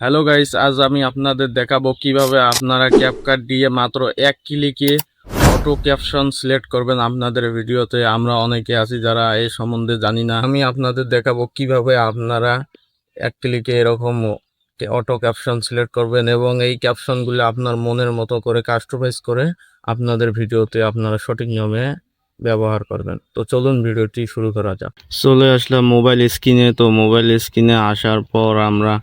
Hello guys, আজ আমি আপনাদের দেখাবো কিভাবে আপনারা ক্যাপকাট দিয়ে মাত্র এক ক্লিকে অটো ক্যাপশন সিলেক্ট করবেন আপনাদের ভিডিওতে। আমরা অনেকে আছি যারা এই সম্বন্ধে জানি না। আমি আপনাদের দেখাবো কিভাবে আপনারা এক ক্লিকে এরকম অটো ক্যাপশন সিলেক্ট করবেন এবং এই ক্যাপশনগুলো আপনার মনের মতো করে কাস্টমাইজ করে আপনাদের ভিডিওতে আপনারা সঠিক নিয়মে ব্যবহার করবেন। তো চলুন ভিডিওটি শুরু করা যাক। চলে আসলাম মোবাইল স্ক্রিনে। তো মোবাইল স্ক্রিনে আসার পর আমরা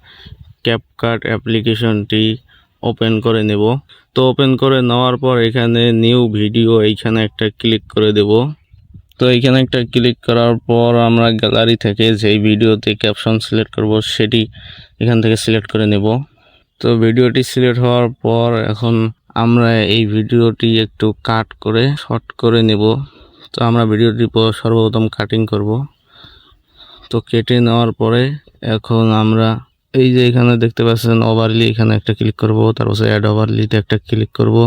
ক্যাপকাট অ্যাপ্লিকেশনটি ওপেন করে নেব। তো ওপেন করে নেওয়ার পর এখানে নিউ ভিডিও এইখানে একটা ক্লিক করে দেব। তো এইখানে একটা ক্লিক করার পর আমরা গ্যালারি থেকে যেই ভিডিওতে ক্যাপশন সিলেক্ট করব সেটি এখান থেকে সিলেক্ট করে নেব। তো ভিডিওটি সিলেক্ট হওয়ার পর এখন আমরা এই ভিডিওটি একটু কাট করে শর্ট করে নেব। তো আমরা ভিডিওটি সর্বপ্রথম কাটিং করব। তো কেটে নেওয়ার পরে এখন আমরা এই যে এখানে দেখতে পাচ্ছেন ওভারলি, এখানে একটা ক্লিক করব। তারপর অ্যাড ওভারলিতে একটা ক্লিক করব।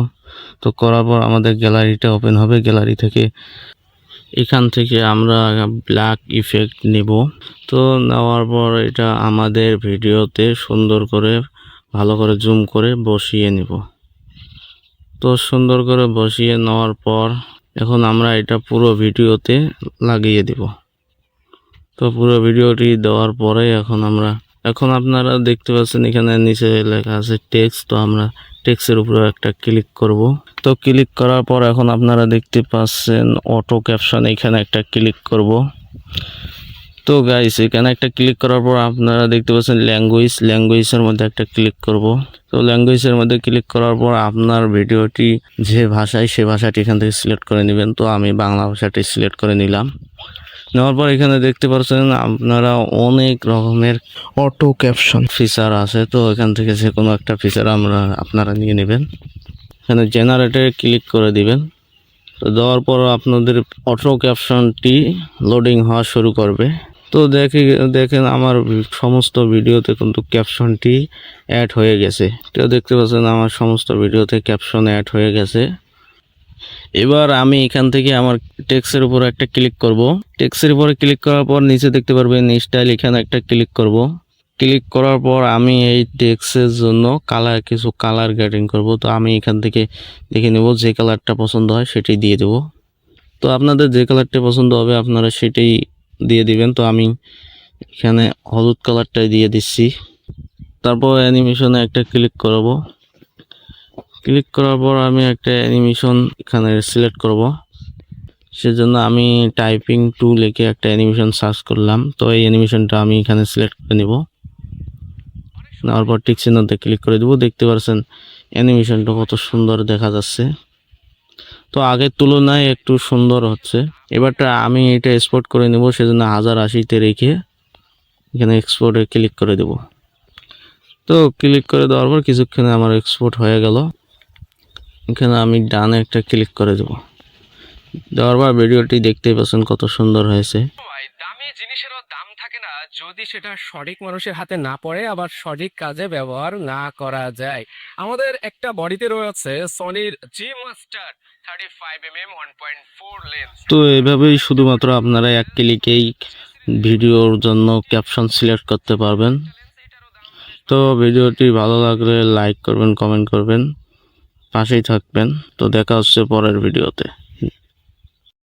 তো করার পর আমাদের গ্যালারিটা ওপেন হবে। গ্যালারি থেকে এখান থেকে আমরা ব্ল্যাক ইফেক্ট নেব। তো নেওয়ার পর এটা আমাদের ভিডিওতে সুন্দর করে ভালো করে জুম করে বসিয়ে নেব। তো সুন্দর করে বসিয়ে নেওয়ার পর এখন আমরা এটা পুরো ভিডিওতে লাগিয়ে দেব। তো পুরো ভিডিওটি দেওয়ার পরে এখন আপনারা দেখতে পাচ্ছেন এখানে নিচে লেখা আছে টেক্সট। তো আমরা টেক্সটের উপরে একটা ক্লিক করব। তো ক্লিক করার পর এখন আপনারা দেখতে পাচ্ছেন অটো ক্যাপশন, এখানে একটা ক্লিক করব। তো গাইস এখানে একটা ক্লিক করার পর আপনারা দেখতে পাচ্ছেন ল্যাঙ্গুয়েজের মধ্যে একটা ক্লিক করব। তো ল্যাঙ্গুয়েজের মধ্যে ক্লিক করার পর আপনার ভিডিওটি যে ভাষায় সে ভাষাটি এখান থেকে সিলেক্ট করে নেবেন। তো আমি বাংলা ভাষাটি সিলেক্ট করে নিলাম। নেওয়ার পর এখানে দেখতে পাচ্ছেন আপনারা অনেক রকমের অটো ক্যাপশন ফিচার আছে। তো এখান থেকে যে কোনো একটা ফিচার আপনারা নিয়ে নেবেন। এখানে জেনারেটরে ক্লিক করে দিবেন। তো দেওয়ার পর আপনাদের অটো ক্যাপশনটি লোডিং হওয়া শুরু করবে। তো দেখেন আমার সমস্ত ভিডিওতে কিন্তু ক্যাপশনটি অ্যাড হয়ে গেছে। তো দেখতে পাচ্ছেন আমার সমস্ত ভিডিওতে ক্যাপশন অ্যাড হয়ে গেছে। এবার আমি এখান থেকে আমার টেক্সটের উপর একটা ক্লিক করব। টেক্সটের উপরে ক্লিক করার পর নিচে দেখতে পারবেন স্টাইল, এখানে একটা ক্লিক করব। ক্লিক করার পর আমি এই টেক্সটের জন্য কিছু কালার গ্রেডিং করব। তো আমি এখান থেকে দেখে নেব যে কালারটা পছন্দ হয় সেটি দিয়ে দেব। তো আপনাদের যে কালারটা পছন্দ হবে আপনারা সেটাই দিয়ে দিবেন। তো আমি এখানে হলুদ কালারটাই দিয়ে দিচ্ছি। তারপর অ্যানিমেশনে একটা ক্লিক করব। ক্লিক করার পর আমি একটা অ্যানিমেশন এখানে সিলেক্ট করব। সেজন্য আমি টাইপিং 2 লিখে একটা অ্যানিমেশন সার্চ করলাম। তো এই অ্যানিমেশনটা আমি এখানে সিলেক্ট করে নেব। নেওয়ার পর টিক চিহ্নতে ক্লিক করে দেব। দেখতে পাচ্ছেন অ্যানিমেশনটা কত সুন্দর দেখা যাচ্ছে। তো আগের তুলনায় একটু সুন্দর হচ্ছে। এবারটা আমি এটা এক্সপোর্ট করে নেব, সেজন্য 1080-তে রেখে এখানে এক্সপোর্টে ক্লিক করে দেব। তো ক্লিক করে দেওয়ার পর কিছুক্ষণে আমার এক্সপোর্ট হয়ে গেল। এখানে আমি ডানে একটা ক্লিক করে দেব। দেওয়ার পর ভিডিওটি দেখতেই পাচ্ছেন কত সুন্দর হয়েছে। দামি জিনিসেরও দাম থাকে না যদি সেটা সঠিক মানুষের হাতে না পড়ে, আবার সঠিক কাজে ব্যবহার না করা যায়। আমাদের একটা বডিতে রয়েছে সনির জি মাস্টার 35mm 1.4 লেন্স। তো এভাবেই শুধুমাত্র আপনারা এক ক্লিকেই ভিডিওর জন্য ক্যাপশন সিলেক্ট করতে পারবেন। তো ভিডিওটি ভালো লাগলে লাইক করবেন, কমেন্ট করবেন, পাশেই থাকবেন। তো দেখা হচ্ছে পরের ভিডিওতে।